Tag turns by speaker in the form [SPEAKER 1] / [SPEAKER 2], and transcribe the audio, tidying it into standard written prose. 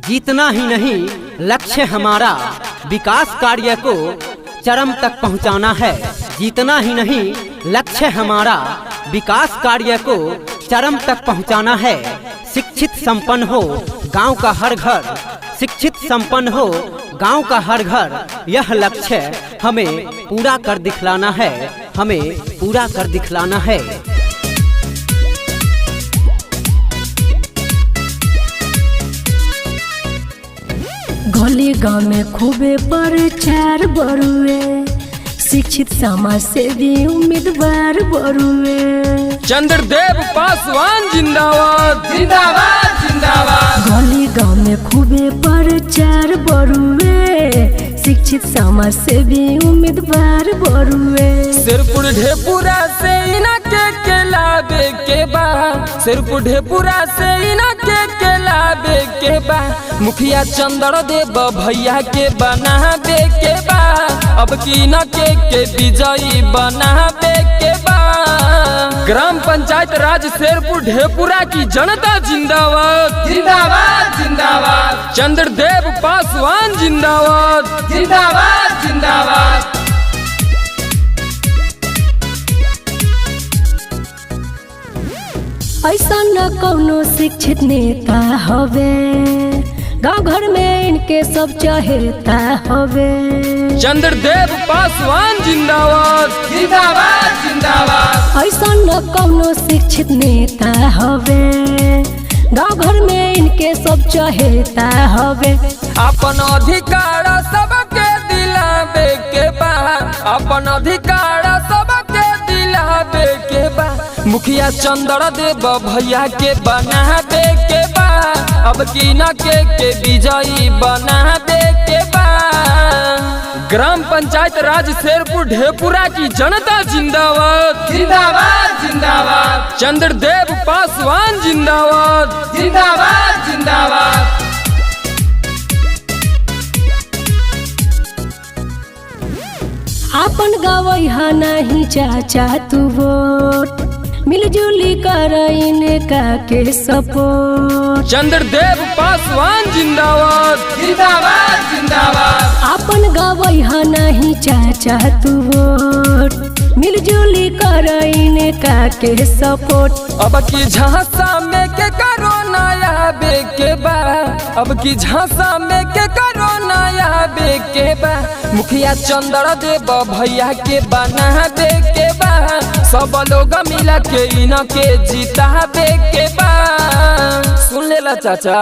[SPEAKER 1] जीतना ही नहीं लक्ष्य हमारा विकास कार्य को चरम तक पहुंचाना है। जीतना ही नहीं लक्ष्य हमारा विकास कार्य को चरम तक पहुंचाना है। शिक्षित संपन्न हो गांव का हर घर, शिक्षित संपन्न हो गांव का हर घर, यह लक्ष्य हमें पूरा कर दिखलाना है, हमें पूरा कर दिखलाना है।
[SPEAKER 2] गली गाँव में खूबे प्रचार बरुए, शिक्षित समाज सेवी उम्मीदवार बरुए।
[SPEAKER 3] चंद्रदेव पासवान जिंदाबाद जिंदाबाद जिंदाबाद।
[SPEAKER 2] गली गाँव में खूबे प्रचार बरुए, शिक्षित समाज सेवी उम्मीदवार बरुए।
[SPEAKER 3] सिरपुर ढेपुरा से इनके लाबे के बा, सिरपुर ढेपुरा से इनके लाबे के बा। मुखिया चंद्रदेव भैया के बनाबे के बा, अब की न के विजयी बनाबे के बा। ग्राम पंचायत राज सिरपुर ढेपुरा की जनता जिंदाबाद जिंदाबाद जिंदाबाद। चंद्रदेव पासवान जिंदाबाद जिंदाबाद जिंदाबाद।
[SPEAKER 2] ऐसा न कौनो शिक्षित नेता हवे, गाँव घर में इनके सब चहेता हवे।
[SPEAKER 3] चंद्रदेव पासवान जिंदाबाद जिंदाबाद जिंदाबाद।
[SPEAKER 2] ऐसा न कौनो शिक्षित नेता हवे, गाँव घर में इनके सब चहेता हवे।
[SPEAKER 3] अपन अधिकार सबके दिलावे के बा, अपन अधिकार सबके दिलावे के बा। मुखिया चंद्रदेव भैया के बनाबे के बा, अब की न के विजयी बनाबे के बा। ग्राम पंचायत राज सिरपुर ढेपुरा की जनता जिंदाबाद जिंदाबाद जिंदाबाद। चंद्रदेव पासवान जिंदाबाद जिंदाबाद जिंदाबाद।
[SPEAKER 2] आपन गवई हा नहीं चाचा तू वोट, मिलजुली कर इनका के सपोर्ट।
[SPEAKER 3] चंद्रदेव पासवान जिंदाबाद जिंदाबाद जिंदाबाद।
[SPEAKER 2] आपन गवई हा नहीं चाचा तू वोट, मिलजुली कर इनका के सपोर्ट।
[SPEAKER 3] अब की झांसा में के करो नया बेके बा, अब की झांसा में के करो नया बेके बा। मुखिया चंद्रदेव भैया के बनाबे के बा, सब लोग मिला के इनके जीता बे के बा। सुन लेला चाचा।